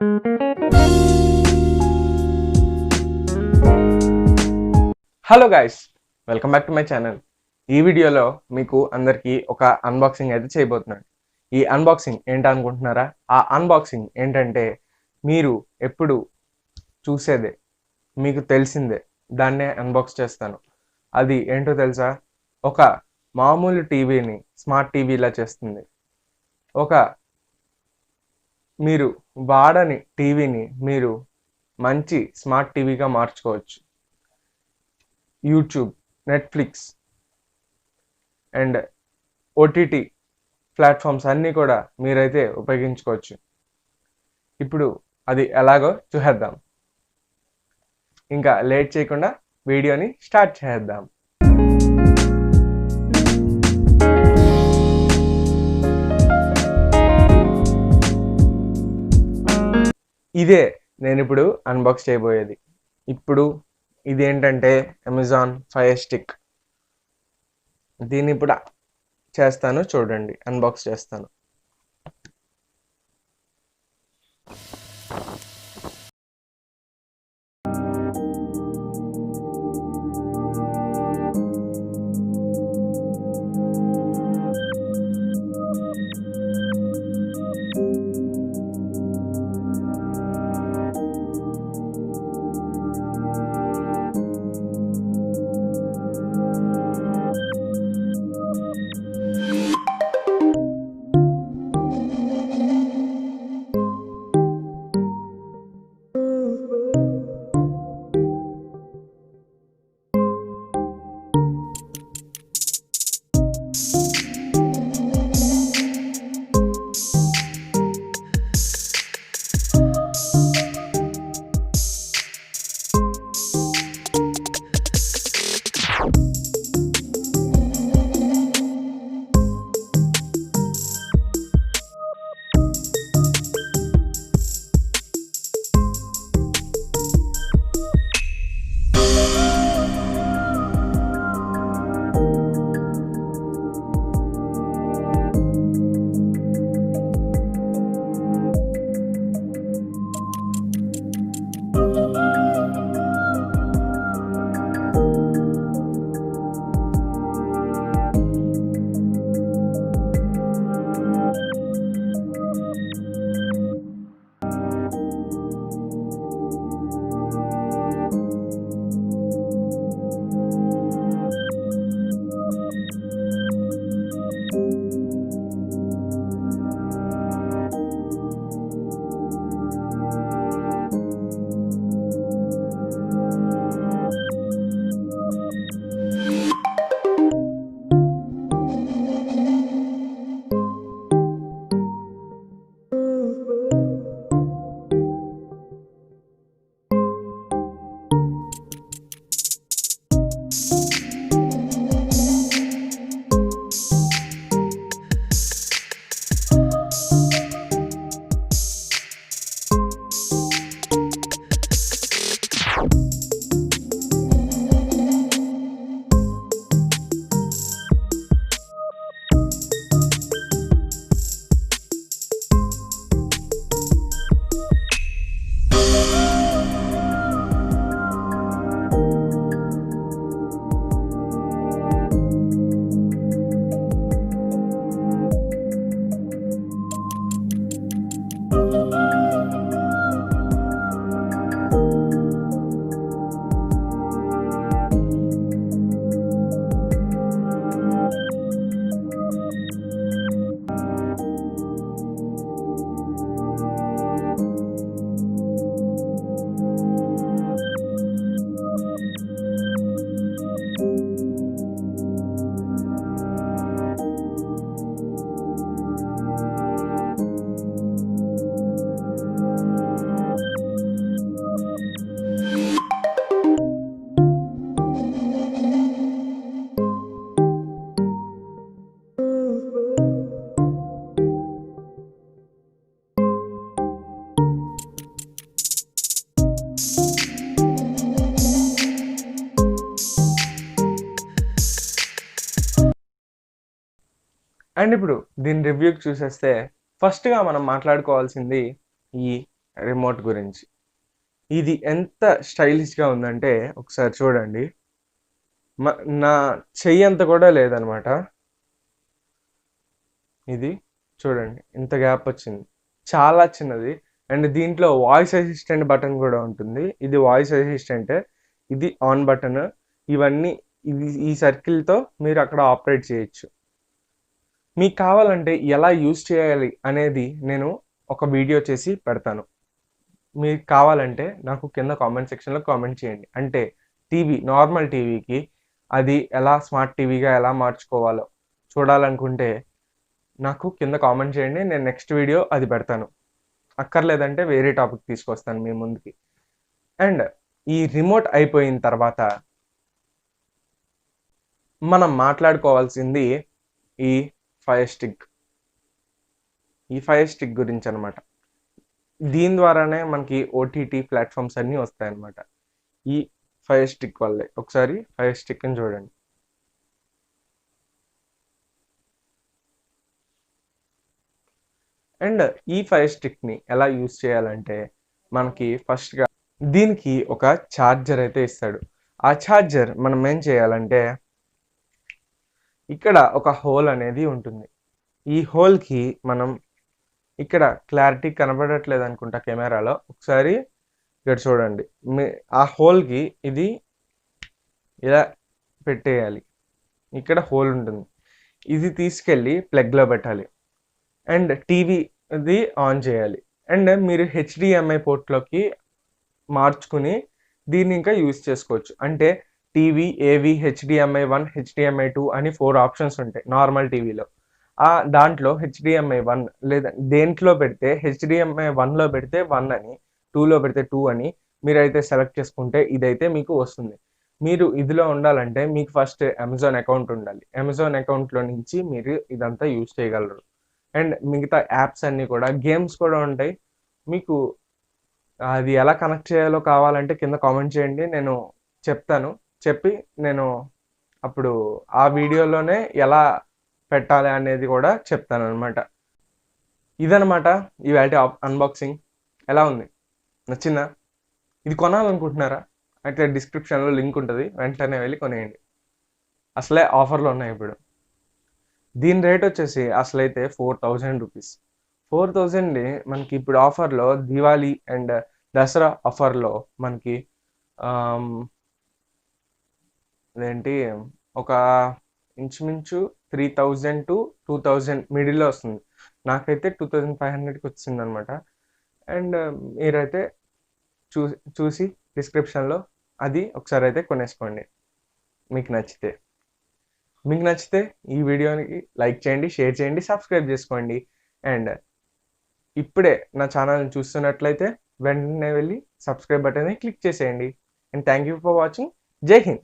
Hello guys, welcome back to my channel. ఈ వీడియోలో మీకు అందరికీ ఒక అన్బాక్సింగ్ అయితే చేయబోతున్నాను. ఈ అన్బాక్సింగ్ ఏంటనుకుంటున్నారా? ఆ అన్బాక్సింగ్ ఏంటంటే మీరు ఎప్పుడు చూసేదే, మీకు తెలిసిందే, దాన్నే అన్బాక్స్ చేస్తాను. అది ఏంటో తెలుసా? ఒక మామూలు టీవీని స్మార్ట్ టీవీలా చేస్తుంది. ఒక మీరు వాడని టీవీని మీరు మంచి స్మార్ట్ టీవీగా మార్చుకోవచ్చు. YouTube, Netflix and OTT platforms అన్నీ కూడా మీరైతే ఉపయోగించుకోవచ్చు. ఇప్పుడు అది ఎలాగో చూసేద్దాం. ఇంకా లేట్ చేయకుండా వీడియోని స్టార్ట్ చేద్దాం. ఇదే నేను ఇప్పుడు అన్బాక్స్ చేయబోయేది. ఇప్పుడు ఇదేంటంటే అమెజాన్ ఫైర్ స్టిక్. దీన్ని ఇప్పుడు చేస్తాను, చూడండి, అన్బాక్స్ చేస్తాను. అండ్ ఇప్పుడు దీని రివ్యూకి చూసేస్తే ఫస్ట్గా మనం మాట్లాడుకోవాల్సింది ఈ రిమోట్ గురించి. ఇది ఎంత స్టైలిష్గా ఉందంటే ఒకసారి చూడండి. నా చెయ్యి అంత కూడా లేదనమాట. ఇది చూడండి ఇంత గ్యాప్ వచ్చింది, చాలా చిన్నది. అండ్ దీంట్లో వాయిస్ అసిస్టెంట్ బటన్ కూడా ఉంటుంది. ఇది వాయిస్ అసిస్టెంటే, ఇది ఆన్ బటన్. ఇవన్నీ ఇది ఈ సర్కిల్తో మీరు అక్కడ ఆపరేట్ చేయొచ్చు. మీకు కావాలంటే ఎలా యూజ్ చేయాలి అనేది నేను ఒక వీడియో చేసి పెడతాను. మీకు కావాలంటే నాకు కింద కామెంట్ సెక్షన్లో కామెంట్ చేయండి. అంటే నార్మల్ టీవీకి అది ఎలా స్మార్ట్ టీవీగా ఎలా మార్చుకోవాలో చూడాలనుకుంటే నాకు కింద కామెంట్ చేయండి. నేను నెక్స్ట్ వీడియో అది పెడతాను. అక్కర్లేదంటే వేరే టాపిక్ తీసుకొస్తాను మీ ముందుకి. అండ్ ఈ రిమోట్ అయిపోయిన తర్వాత మనం మాట్లాడుకోవాల్సింది ఈ ఫైర్ స్టిక్. ఈ ఫైర్ స్టిక్ గురించి అనమాట. దీని ద్వారానే మనకి ఓటీటీ ప్లాట్ఫామ్స్ అన్నీ వస్తాయన్నమాట. ఈ ఫైర్ స్టిక్ వల్లే. ఒకసారి ఫైర్ స్టిక్ని చూడండి. అండ్ ఈ ఫైర్ స్టిక్ని ఎలా యూజ్ చేయాలంటే మనకి ఫస్ట్గా దీనికి ఒక ఛార్జర్ అయితే ఇస్తాడు. ఆ ఛార్జర్ మనం ఏం చేయాలంటే ఇక్కడ ఒక హోల్ అనేది ఉంటుంది. ఈ హోల్కి మనం ఇక్కడ క్లారిటీ కనబడట్లేదు అనుకుంటా కెమెరాలో, ఒకసారి ఇక్కడ చూడండి. ఆ హోల్కి ఇది ఇలా పెట్టేయాలి. ఇక్కడ హోల్ ఉంటుంది, ఇది తీసుకెళ్ళి ప్లగ్లో పెట్టాలి. అండ్ టీవీది ఆన్ చేయాలి. అండ్ మీరు హెచ్డిఎంఐ పోర్ట్లోకి మార్చుకుని దీన్ని ఇంకా యూజ్ చేసుకోవచ్చు. అంటే టీవీ, ఏవి, హెచ్డిఎంఐ 1, హెచ్డిఎంఐ 2 అని 4 ఆప్షన్స్ ఉంటాయి నార్మల్ టీవీలో. దాంట్లో హెచ్డిఎంఐ 1 లేదా దేంట్లో పెడితే హెచ్డిఎంఐ 1లో పెడితే 1 అని, 2లో పెడితే 2 అని మీరైతే సెలెక్ట్ చేసుకుంటే ఇదైతే మీకు వస్తుంది. మీరు ఇదిలో ఉండాలంటే మీకు ఫస్ట్ అమెజాన్ అకౌంట్ ఉండాలి. అమెజాన్ అకౌంట్లో నుంచి మీరు ఇదంతా యూజ్ చేయగలరు. అండ్ మిగతా యాప్స్ అన్నీ కూడా, గేమ్స్ కూడా ఉంటాయి. మీకు అది ఎలా కనెక్ట్ చేయాలో కావాలంటే కింద కామెంట్ చేయండి, నేను చెప్తాను. చెప్పి నేను అప్పుడు ఆ వీడియోలోనే ఎలా పెట్టాలి అనేది కూడా చెప్తాను అనమాట. ఇదనమాట ఇవాల్టి అన్బాక్సింగ్. ఎలా ఉంది? నచ్చిందా? ఇది కొనాలనుకుంటున్నారా? అయితే డిస్క్రిప్షన్లో లింక్ ఉంటుంది, వెంటనే వెళ్ళి కొనేయండి. అసలే ఆఫర్లు ఉన్నాయి ఇప్పుడు. దీని రేట్ వచ్చేసి అసలైతే 4000 రూపీస్. 4000 మనకి ఇప్పుడు ఆఫర్లో దివాళీ అండ్ దసరా ఆఫర్లో మనకి అదేంటి ఒక ఇంచుమించు 3000 to 2000 మిడిల్లో వస్తుంది. నాకైతే 2500కి వచ్చింది అనమాట. అండ్ మీరైతే చూసి డిస్క్రిప్షన్లో అది ఒకసారి అయితే కొనేసుకోండి మీకు నచ్చితే. ఈ వీడియోకి లైక్ చేయండి, షేర్ చేయండి, సబ్స్క్రైబ్ చేసుకోండి. అండ్ ఇప్పుడే నా ఛానల్ని చూస్తున్నట్లయితే వెంటనే వెళ్ళి సబ్స్క్రైబ్ బటన్ని క్లిక్ చేసేయండి. And thank you for watching. జై హింద్.